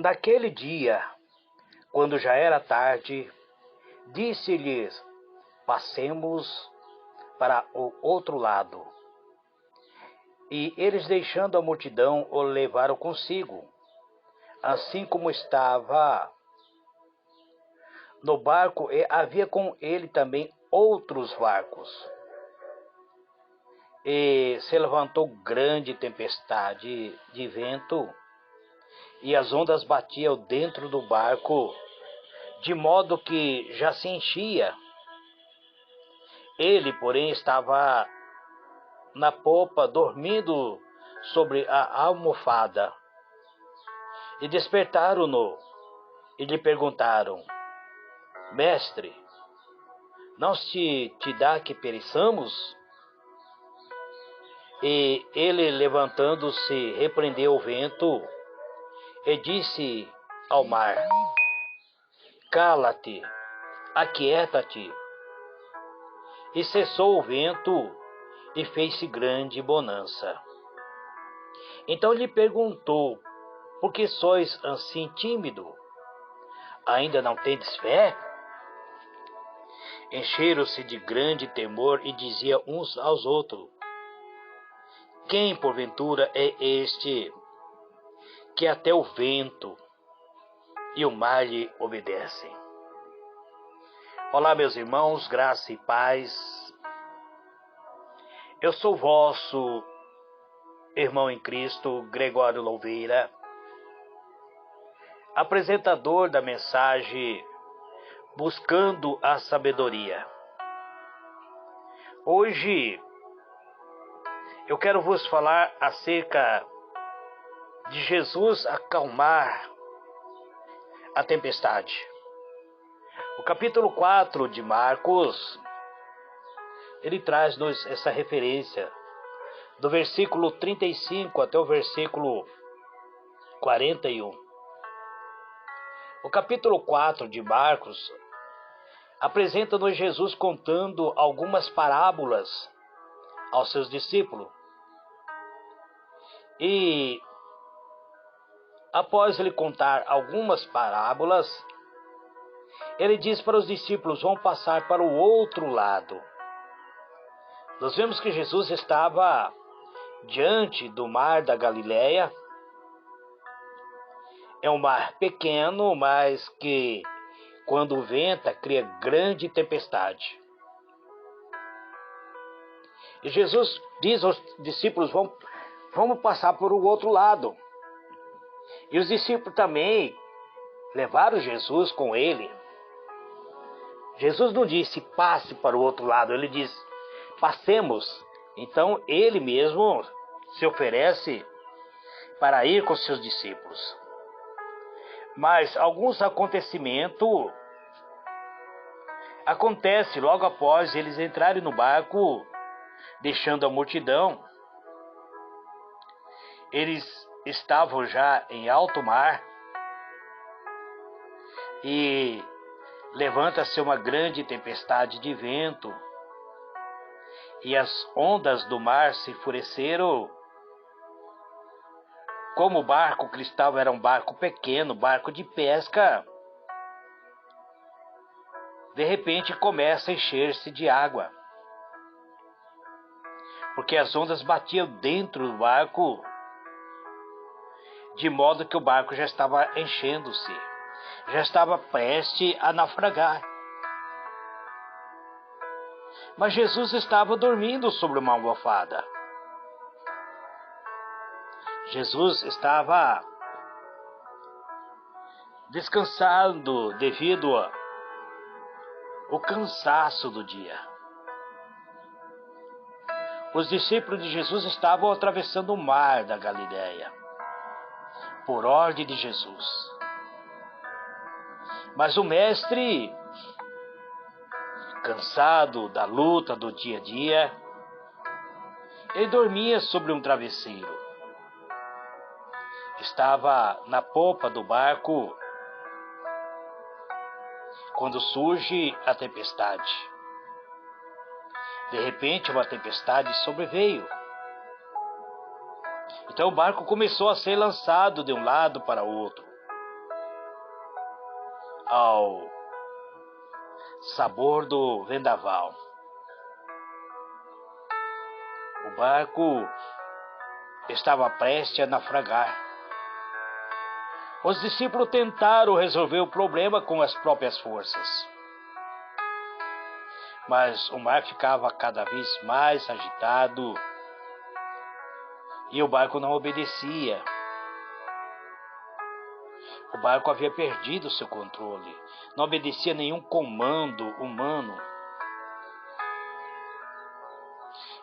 Naquele dia, quando já era tarde, disse-lhes: passemos para o outro lado. E eles, deixando a multidão, o levaram consigo, assim como estava no barco, e havia com ele também outros barcos. E se levantou grande tempestade de vento, e as ondas batiam dentro do barco, de modo que já se enchia. Ele, porém, estava na popa, dormindo sobre a almofada. E despertaram-no e lhe perguntaram: Mestre, não te dá que pereçamos? E ele, levantando-se, repreendeu o vento e disse ao mar: Cala-te, aquieta-te. E cessou o vento e fez-se grande bonança. Então lhe perguntou: por que sois assim tímido? Ainda não tendes fé? Encheram-se de grande temor e diziam uns aos outros: quem porventura é este que até o vento e o mar lhe obedecem? Olá, meus irmãos, graça e paz. Eu sou vosso irmão em Cristo, Gregório Louveira, apresentador da mensagem Buscando a Sabedoria. Hoje eu quero vos falar acerca de Jesus acalmar a tempestade. O capítulo 4 de Marcos, ele traz-nos essa referência do versículo 35 até o versículo 41. O capítulo 4 de Marcos apresenta-nos Jesus contando algumas parábolas aos seus discípulos. E após ele contar algumas parábolas, ele diz para os discípulos: vão passar para o outro lado. Nós vemos que Jesus estava diante do mar da Galileia. É um mar pequeno, mas que, quando venta, cria grande tempestade. E Jesus diz aos discípulos: vamos passar por o outro lado. E os discípulos também levaram Jesus com ele. Jesus não disse passe para o outro lado, ele diz passemos. Então ele mesmo se oferece para ir com seus discípulos. Mas alguns acontecimentos acontecem logo após eles entrarem no barco, deixando a multidão. Eles estavam já em alto mar e levanta-se uma grande tempestade de vento e as ondas do mar se enfureceram. Como o barco que estava era um barco pequeno, barco de pesca, de repente começa a encher-se de água, porque as ondas batiam dentro do barco, de modo que o barco já estava enchendo-se, já estava prestes a naufragar. Mas Jesus estava dormindo sobre uma almofada. Jesus estava descansando devido ao cansaço do dia. Os discípulos de Jesus estavam atravessando o mar da Galileia, por ordem de Jesus. Mas o mestre, cansado da luta do dia a dia, ele dormia sobre um travesseiro. Estava na popa do barco quando surge a tempestade. De repente, uma tempestade sobreveio. Então o barco começou a ser lançado de um lado para o outro. ao sabor do vendaval. O barco estava prestes a naufragar. Os discípulos tentaram resolver o problema com as próprias forças. Mas o mar ficava cada vez mais agitado e o barco não obedecia. O barco havia perdido seu controle, não obedecia a nenhum comando humano.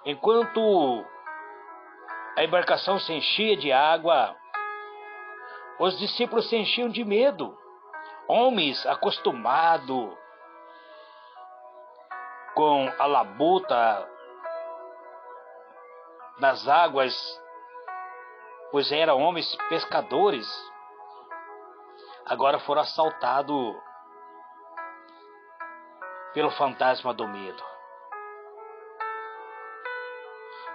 Enquanto a embarcação se enchia de água, os discípulos se enchiam de medo. Homens acostumados com a labuta nas águas, pois eram homens pescadores, agora foram assaltados pelo fantasma do medo.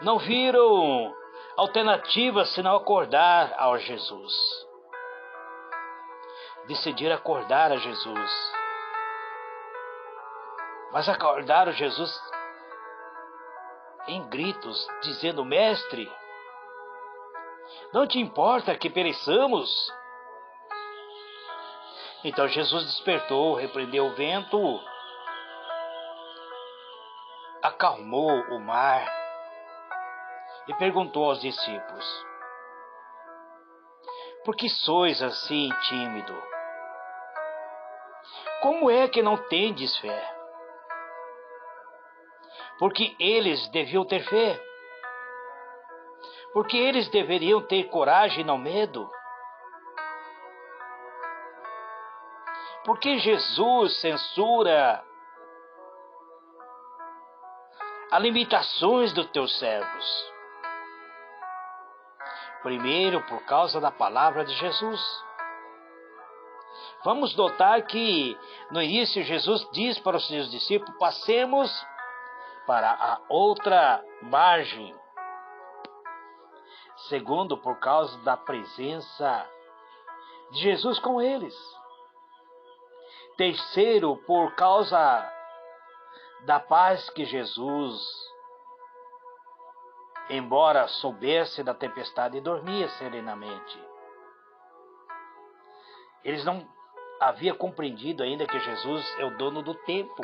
Não viram alternativa senão acordar a Jesus. Decidiram acordar a Jesus. Mas acordaram Jesus em gritos, dizendo: Mestre, não te importa que pereçamos? Então Jesus despertou, repreendeu o vento, acalmou o mar e perguntou aos discípulos: por que sois assim tímidos? Como é que não tendes fé? Porque eles deviam ter fé. Porque eles deveriam ter coragem e não medo. Porque Jesus censura as limitações dos teus servos. Primeiro, por causa da palavra de Jesus. Vamos notar que no início Jesus diz para os seus discípulos: passemos para a outra margem. Segundo, por causa da presença de Jesus com eles. Terceiro, por causa da paz que Jesus, embora soubesse da tempestade, dormia serenamente. Eles não haviam compreendido ainda que Jesus é o dono do tempo,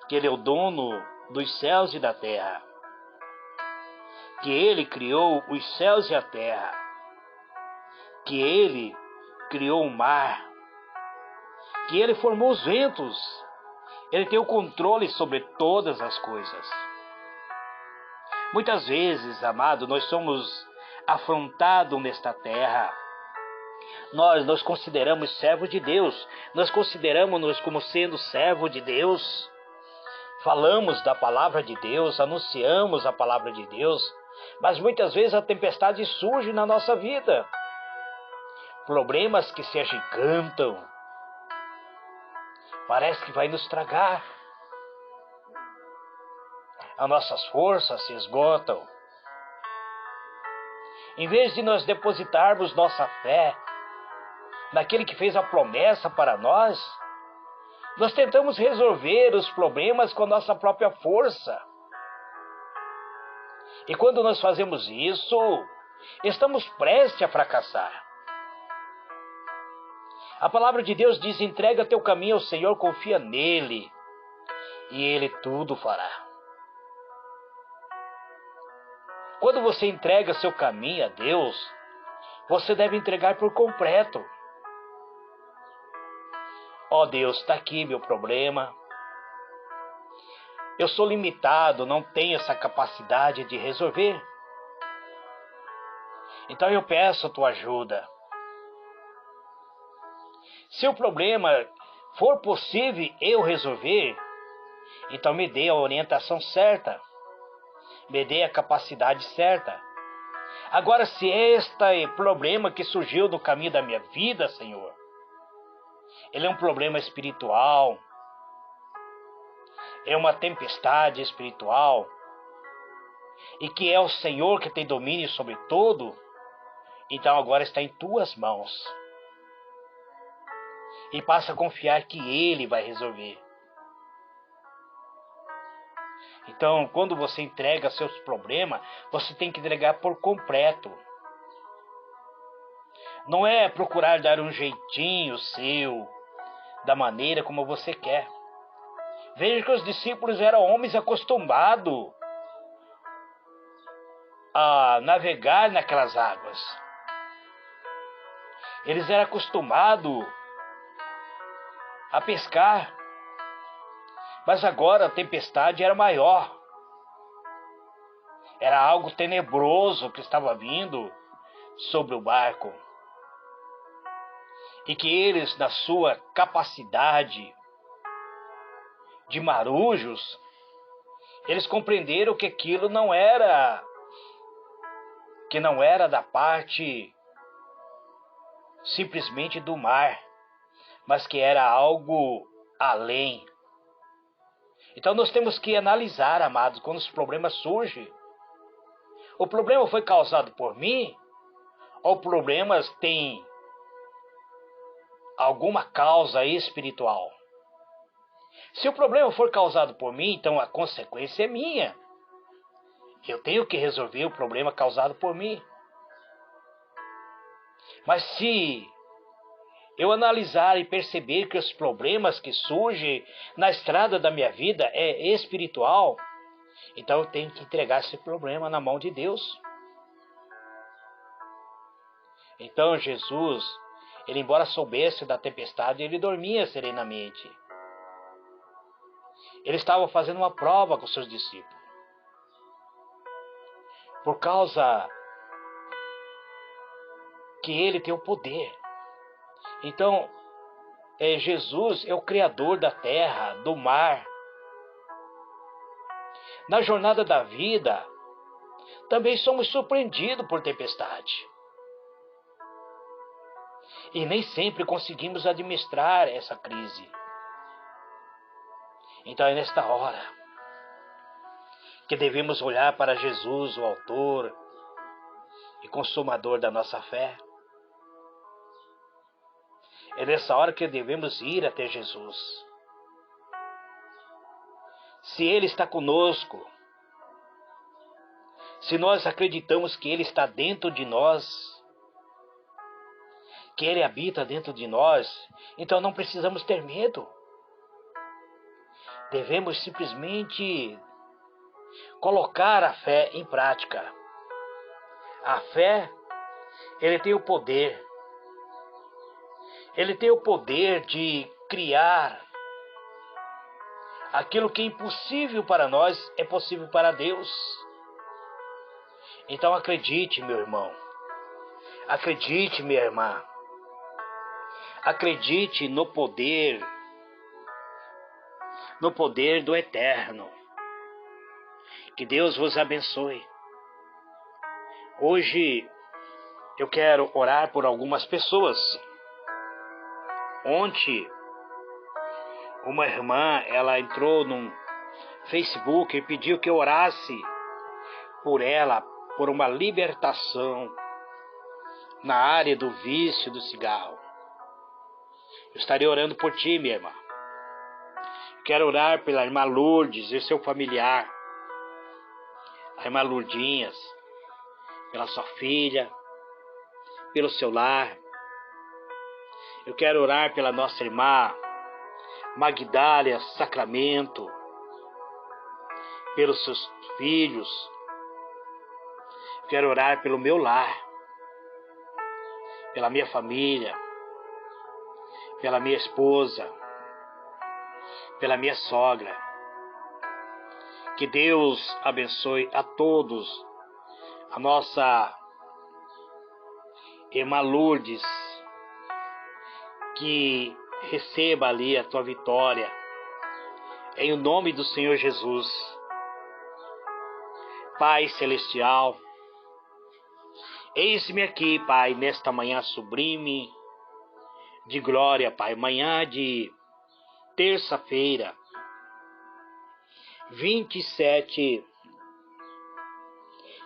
que Ele é o dono dos céus e da terra, que Ele criou os céus e a terra, que Ele criou o mar, que Ele formou os ventos. Ele tem o controle sobre todas as coisas. Muitas vezes, amado, nós somos afrontados nesta terra. Nós nos consideramos servos de Deus. Nós consideramos-nos como sendo servo de Deus. Falamos da palavra de Deus, anunciamos a palavra de Deus, mas muitas vezes a tempestade surge na nossa vida. Problemas que se agigantam. Parece que vai nos tragar. As nossas forças se esgotam. Em vez de nós depositarmos nossa fé naquele que fez a promessa para nós, nós tentamos resolver os problemas com a nossa própria força. E quando nós fazemos isso, estamos prestes a fracassar. A palavra de Deus diz: entrega teu caminho ao Senhor, confia nele, e Ele tudo fará. Quando você entrega seu caminho a Deus, você deve entregar por completo. Ó Deus, está aqui meu problema. Eu sou limitado, não tenho essa capacidade de resolver. Então eu peço a tua ajuda. Se o problema for possível eu resolver, então me dê a orientação certa. Me dê a capacidade certa. Agora, se este problema que surgiu no caminho da minha vida, Senhor, ele é um problema espiritual, é uma tempestade espiritual, e que é o Senhor que tem domínio sobre tudo, então agora está em tuas mãos. e passa a confiar que Ele vai resolver. Então, quando você entrega seus problemas, você tem que entregar por completo. Não é procurar dar um jeitinho seu, da maneira como você quer. Veja que os discípulos eram homens acostumados a navegar naquelas águas. Eles eram acostumados a pescar. Mas agora a tempestade era maior. Era algo tenebroso que estava vindo sobre o barco. E que eles, na sua capacidade de marujos, eles compreenderam que aquilo não era da parte simplesmente do mar, mas que era algo além. Então nós temos que analisar, amados, quando os problemas surgem. O problema foi causado por mim? Ou problemas têm alguma causa espiritual? Se o problema for causado por mim, então a consequência é minha. Eu tenho que resolver o problema causado por mim. Mas se eu analisar e perceber que os problemas que surgem na estrada da minha vida é espiritual, então eu tenho que entregar esse problema na mão de Deus. Então Jesus, ele embora soubesse da tempestade, ele dormia serenamente. Ele estava fazendo uma prova com seus discípulos. Por causa que ele tem o poder. Então, Jesus é o Criador da terra, do mar. Na jornada da vida, também somos surpreendidos por tempestade. E nem sempre conseguimos administrar essa crise. Então é nesta hora que devemos olhar para Jesus, o autor e consumador da nossa fé. É nessa hora que devemos ir até Jesus. Se Ele está conosco, se nós acreditamos que Ele está dentro de nós, que Ele habita dentro de nós, então não precisamos ter medo. Devemos simplesmente colocar a fé em prática. A fé, ele tem o poder. Ele tem o poder de criar. Aquilo que é impossível para nós é possível para Deus. Então acredite, meu irmão. Acredite, minha irmã. Acredite no poder do Eterno. Que Deus vos abençoe. Hoje eu quero orar por algumas pessoas. Ontem, uma irmã, ela entrou no Facebook e pediu que eu orasse por ela, por uma libertação na área do vício do cigarro. Eu estarei orando por ti, minha irmã. Quero orar pela irmã Lourdes e seu familiar, a irmã Lourdinhas, pela sua filha, pelo seu lar. Eu quero orar pela nossa irmã Magdália Sacramento, pelos seus filhos. Quero orar pelo meu lar, pela minha família, pela minha esposa, pela minha sogra. Que Deus abençoe a todos. A nossa irmã Lourdes, que receba ali a tua vitória, em o nome do Senhor Jesus. Pai Celestial, eis-me aqui, Pai, nesta manhã sublime de glória, Pai, manhã de terça-feira, 27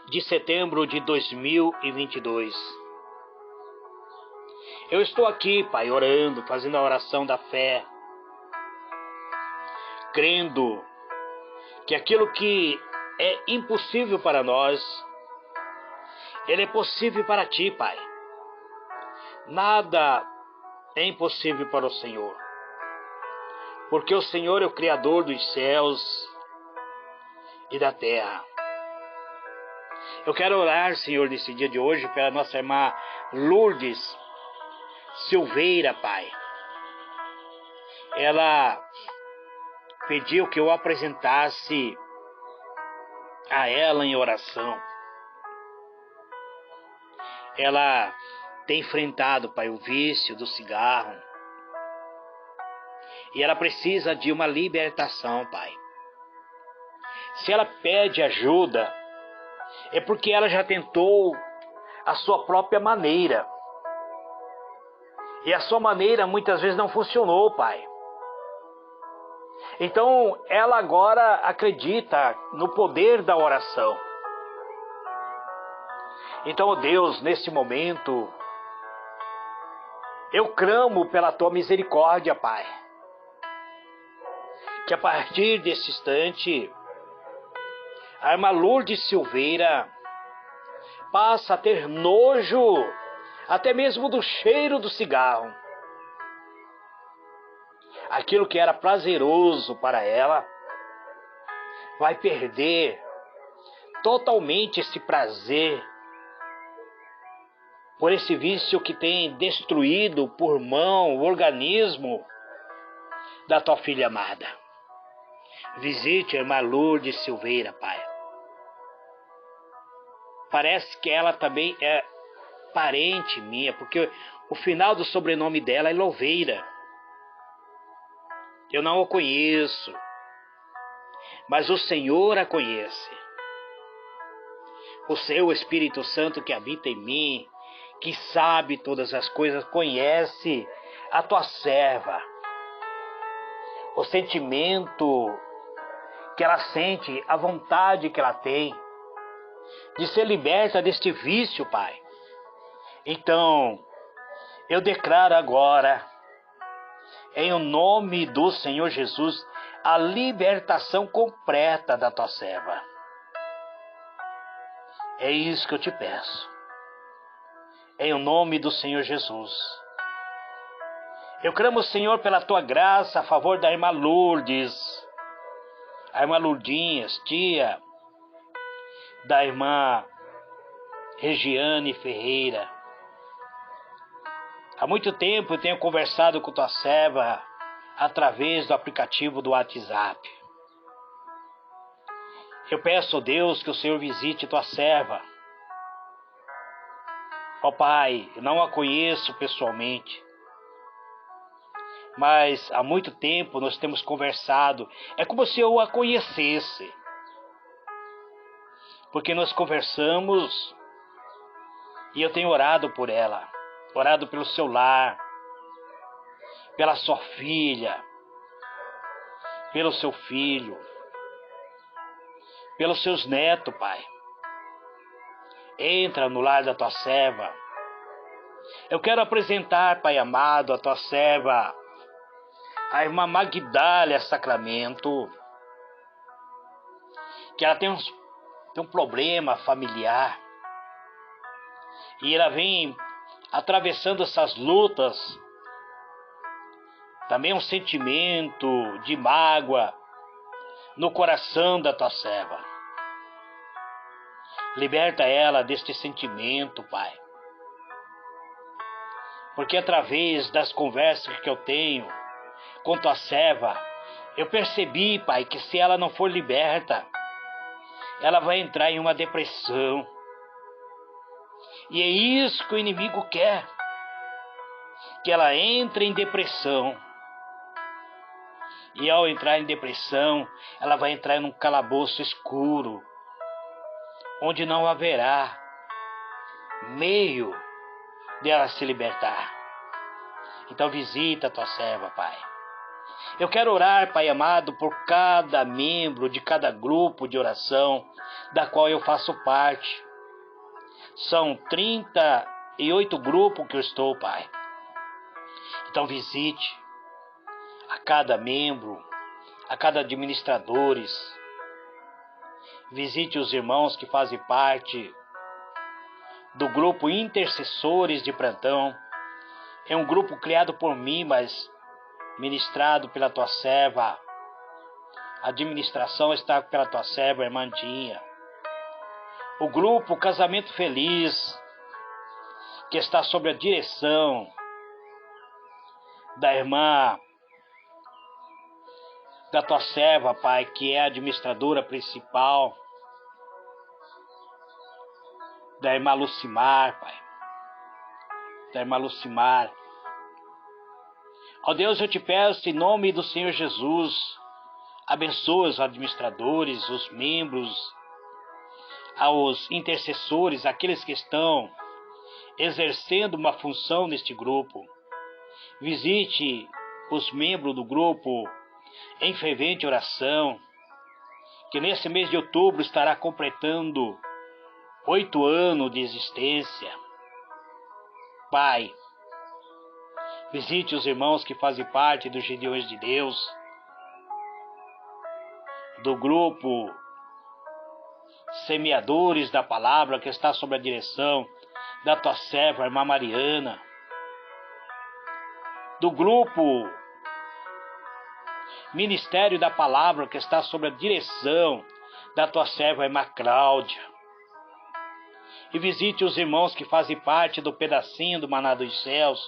de setembro de 2022. Eu estou aqui, Pai, orando, fazendo a oração da fé, crendo que aquilo que é impossível para nós, ele é possível para ti, Pai. Nada é impossível para o Senhor, porque o Senhor é o Criador dos céus e da terra. Eu quero orar, Senhor, nesse dia de hoje, pela nossa irmã Lourdes Silveira, Pai. Ela pediu que eu apresentasse a ela em oração. Ela tem enfrentado, Pai, o vício do cigarro. E ela precisa de uma libertação, Pai. Se ela pede ajuda, é porque ela já tentou a sua própria maneira. E a sua maneira muitas vezes não funcionou, Pai. Então ela agora acredita no poder da oração. Então, ó Deus, nesse momento, eu clamo pela tua misericórdia, Pai. Que a partir desse instante, a irmã Lourdes Silveira passa a ter nojo, até mesmo do cheiro do cigarro. Aquilo que era prazeroso para ela, vai perder totalmente esse prazer, por esse vício que tem destruído o pulmão, o organismo da tua filha amada. Visite a irmã Lourdes Silveira, Pai. Parece que ela também é parente minha, porque o final do sobrenome dela é Louveira. Eu não a conheço, mas o Senhor a conhece. O seu Espírito Santo que habita em mim, que sabe todas as coisas, conhece a tua serva. O sentimento que ela sente, a vontade que ela tem de ser liberta deste vício, Pai. Então, eu declaro agora, em o nome do Senhor Jesus, a libertação completa da tua serva. É isso que eu te peço. Em o nome do Senhor Jesus. Eu clamo, Senhor, pela tua graça a favor da irmã Lourdes, a irmã Lourdinhas, tia da irmã Regiane Ferreira. Há muito tempo eu tenho conversado com tua serva através do aplicativo do WhatsApp. Eu peço, Deus, que o Senhor visite tua serva. Ó Pai, eu não a conheço pessoalmente, mas há muito tempo nós temos conversado. É como se eu a conhecesse, porque nós conversamos e eu tenho orado por ela, orado pelo seu lar, pela sua filha, pelo seu filho, pelos seus netos, Pai. Entra no lar da tua serva. Eu quero apresentar, Pai amado, a tua serva, a irmã Magdália Sacramento, que ela tem um problema familiar. E ela vem atravessando essas lutas. Também um sentimento de mágoa no coração da tua serva. Liberta ela deste sentimento, Pai. Porque através das conversas que eu tenho com tua serva, eu percebi, Pai, que se ela não for liberta, ela vai entrar em uma depressão. E é isso que o inimigo quer, que ela entre em depressão. E ao entrar em depressão, ela vai entrar em um calabouço escuro, onde não haverá meio dela se libertar. Então visita a tua serva, Pai. Eu quero orar, Pai amado, por cada membro de cada grupo de oração da qual eu faço parte. São 38 grupos que eu estou, Pai. Então visite a cada membro, a cada administradores. Visite os irmãos que fazem parte do grupo Intercessores de Plantão. É um grupo criado por mim, mas ministrado pela tua serva. A administração está pela tua serva, irmã Dinha. O grupo Casamento Feliz, que está sob a direção da irmã, da tua serva, Pai, que é a administradora principal, da irmã Lucimar, Pai, da irmã Lucimar. Ó Deus, eu te peço em nome do Senhor Jesus, abençoa os administradores, os membros, aos intercessores, aqueles que estão exercendo uma função neste grupo. Visite os membros do grupo em fervente oração, que nesse mês de outubro estará completando 8 anos de existência. Pai, visite os irmãos que fazem parte dos Gideões de Deus, do grupo Semeadores da Palavra, que está sob a direção da tua serva, a irmã Mariana, do grupo Ministério da Palavra, que está sob a direção da tua serva, a irmã Cláudia. E visite os irmãos que fazem parte do pedacinho do Maná dos Céus.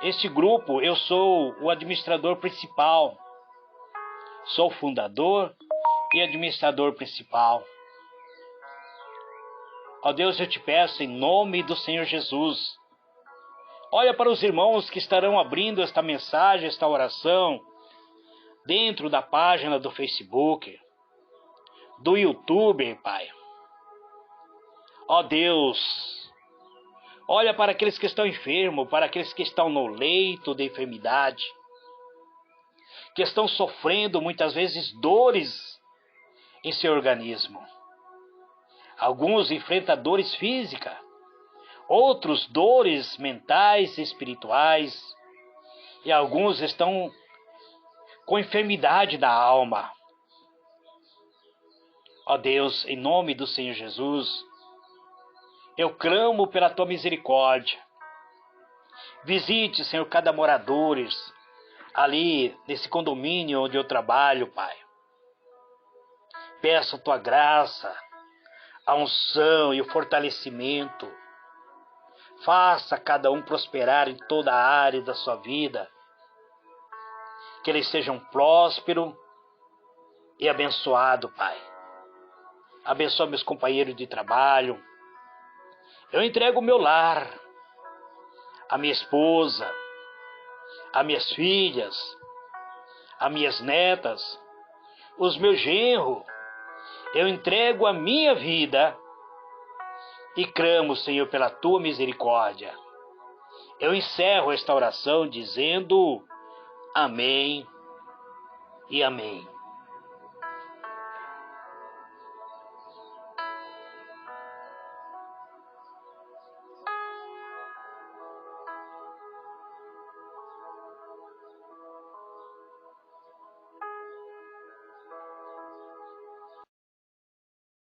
Este grupo, eu sou o administrador principal. Sou o fundador e administrador principal. Ó Deus, eu te peço em nome do Senhor Jesus, olha para os irmãos que estarão abrindo esta mensagem, esta oração, dentro da página do Facebook, do YouTube, Pai. Ó Deus, olha para aqueles que estão enfermos, para aqueles que estão no leito de enfermidade, que estão sofrendo muitas vezes dores em seu organismo. Alguns enfrentam dores físicas, outros dores mentais e espirituais, e alguns estão com enfermidade da alma. Ó Deus, em nome do Senhor Jesus, eu clamo pela tua misericórdia. Visite, Senhor, cada morador ali nesse condomínio onde eu trabalho, Pai. Peço a tua graça, a unção e o fortalecimento. Faça cada um prosperar em toda a área da sua vida. Que eles sejam prósperos e abençoados, Pai. Abençoa meus companheiros de trabalho. Eu entrego o meu lar, a minha esposa, as minhas filhas, as minhas netas, os meus genros. Eu entrego a minha vida e clamo, Senhor, pela tua misericórdia. Eu encerro esta oração dizendo amém e amém.